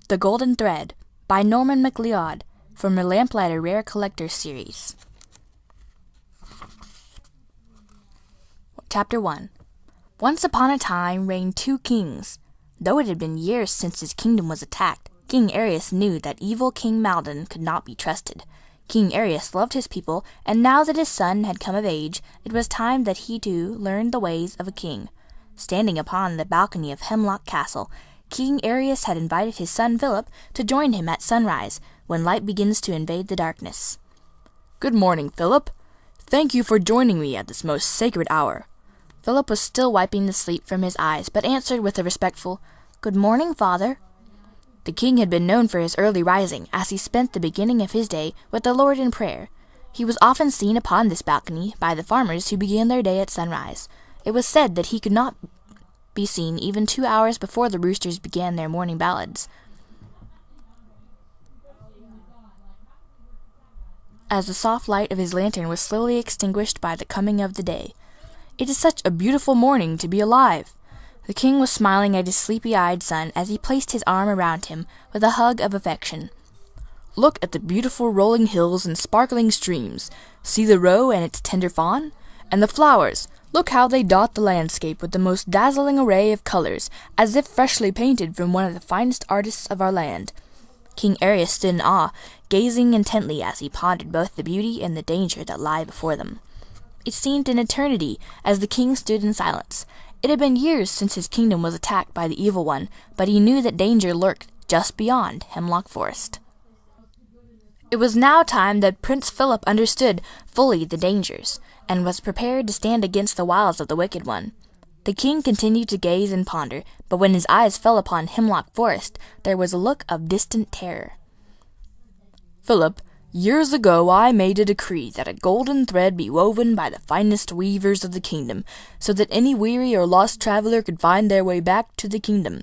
The Golden Thread by Norman Macleod from the Lamplighter Rare Collector Series. Chapter 1. Once upon a time reigned two kings. Though it had been years since his kingdom was attacked, King Arius knew that evil King Malden could not be trusted. King Arius loved his people, and now that his son had come of age, it was time that he too learned the ways of a king. Standing upon the balcony of Hemlock Castle, King Arius had invited his son Philip to join him at sunrise, when light begins to invade the darkness. "Good morning, Philip. Thank you for joining me at this most sacred hour." Philip was still wiping the sleep from his eyes, but answered with a respectful, "Good morning, father." The king had been known for his early rising, as he spent the beginning of his day with the Lord in prayer. He was often seen upon this balcony by the farmers who began their day at sunrise. It was said that he could not be seen even 2 hours before the roosters began their morning ballads, as the soft light of his lantern was slowly extinguished by the coming of the day. "It is such a beautiful morning to be alive." The king was smiling at his sleepy-eyed son as he placed his arm around him with a hug of affection. "Look at the beautiful rolling hills and sparkling streams. See the roe and its tender fawn? And the flowers! Look how they dot the landscape with the most dazzling array of colors, as if freshly painted from one of the finest artists of our land." King Arius stood in awe, gazing intently as he pondered both the beauty and the danger that lay before them. It seemed an eternity as the king stood in silence. It had been years since his kingdom was attacked by the evil one, but he knew that danger lurked just beyond Hemlock Forest. It was now time that Prince Philip understood fully the dangers, and was prepared to stand against the wiles of the wicked one. The king continued to gaze and ponder, but when his eyes fell upon Hemlock Forest, there was a look of distant terror. "Philip, years ago I made a decree that a golden thread be woven by the finest weavers of the kingdom, so that any weary or lost traveler could find their way back to the kingdom.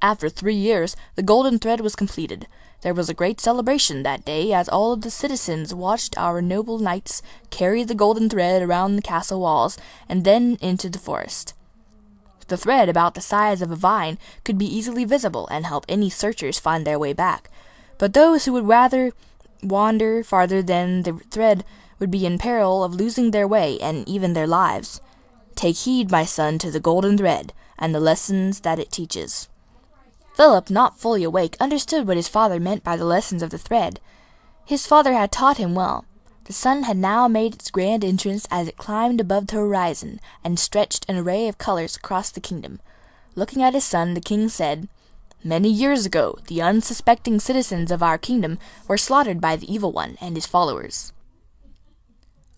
After 3 years, the golden thread was completed. There was a great celebration that day, as all of the citizens watched our noble knights carry the golden thread around the castle walls and then into the forest. The thread, about the size of a vine, could be easily visible and help any searchers find their way back. But those who would rather wander farther than the thread would be in peril of losing their way and even their lives. Take heed, my son, to the golden thread and the lessons that it teaches." Philip, not fully awake, understood what his father meant by the lessons of the thread. His father had taught him well. The sun had now made its grand entrance as it climbed above the horizon and stretched an array of colors across the kingdom. Looking at his son, the king said, "Many years ago, the unsuspecting citizens of our kingdom were slaughtered by the evil one and his followers.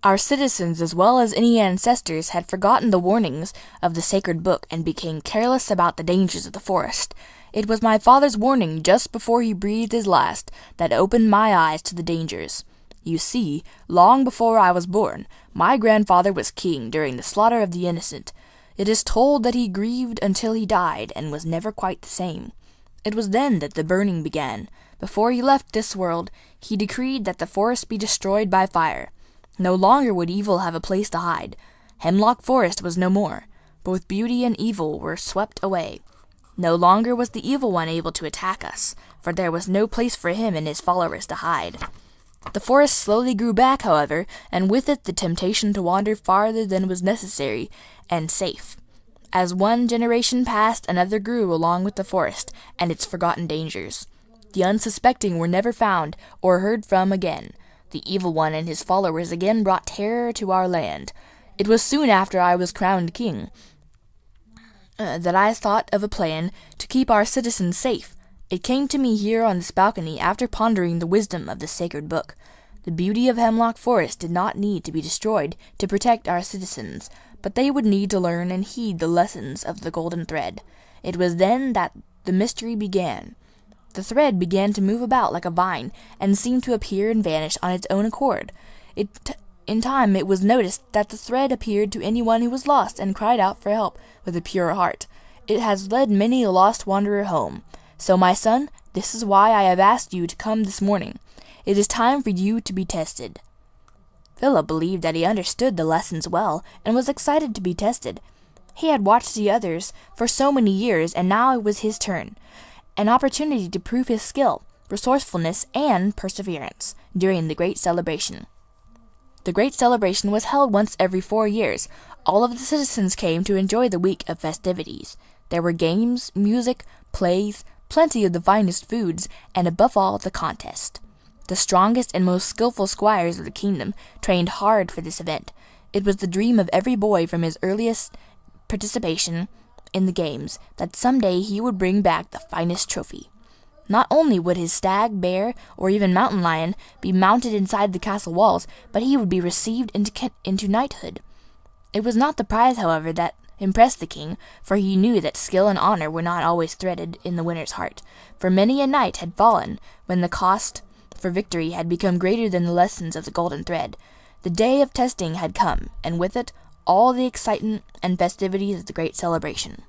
Our citizens, as well as any ancestors, had forgotten the warnings of the sacred book and became careless about the dangers of the forest. It was my father's warning just before he breathed his last that opened my eyes to the dangers. You see, long before I was born, my grandfather was king during the slaughter of the innocent. It is told that he grieved until he died and was never quite the same. It was then that the burning began. Before he left this world, he decreed that the forest be destroyed by fire. No longer would evil have a place to hide. Hemlock Forest was no more. Both beauty and evil were swept away. No longer was the evil one able to attack us, for there was no place for him and his followers to hide. The forest slowly grew back, however, and with it the temptation to wander farther than was necessary and safe. As one generation passed, another grew along with the forest and its forgotten dangers. The unsuspecting were never found or heard from again. The evil one and his followers again brought terror to our land. It was soon after I was crowned king that I thought of a plan to keep our citizens safe. It came to me here on this balcony after pondering the wisdom of the sacred book. The beauty of Hemlock Forest did not need to be destroyed to protect our citizens, but they would need to learn and heed the lessons of the golden thread. It was then that the mystery began. The thread began to move about like a vine and seemed to appear and vanish on its own accord. In time it was noticed that the thread appeared to anyone who was lost and cried out for help with a pure heart. It has led many a lost wanderer home. So, my son, this is why I have asked you to come this morning. It is time for you to be tested." Philip believed that he understood the lessons well and was excited to be tested. He had watched the others for so many years, and now it was his turn. an opportunity to prove his skill, resourcefulness, and perseverance during the great celebration. The great celebration was held once every 4 years. All of the citizens came to enjoy the week of festivities. There were games, music, plays, plenty of the finest foods, and above all, the contest. The strongest and most skillful squires of the kingdom trained hard for this event. It was the dream of every boy from his earliest participation in the games that some day he would bring back the finest trophy. Not only would his stag, bear, or even mountain lion be mounted inside the castle walls, but he would be received into knighthood. It was not the prize, however, that impressed the king, for he knew that skill and honor were not always threaded in the winner's heart, for many a knight had fallen when the cost for victory had become greater than the lessons of the golden thread. The day of testing had come, and with it all the excitement and festivities of the great celebration.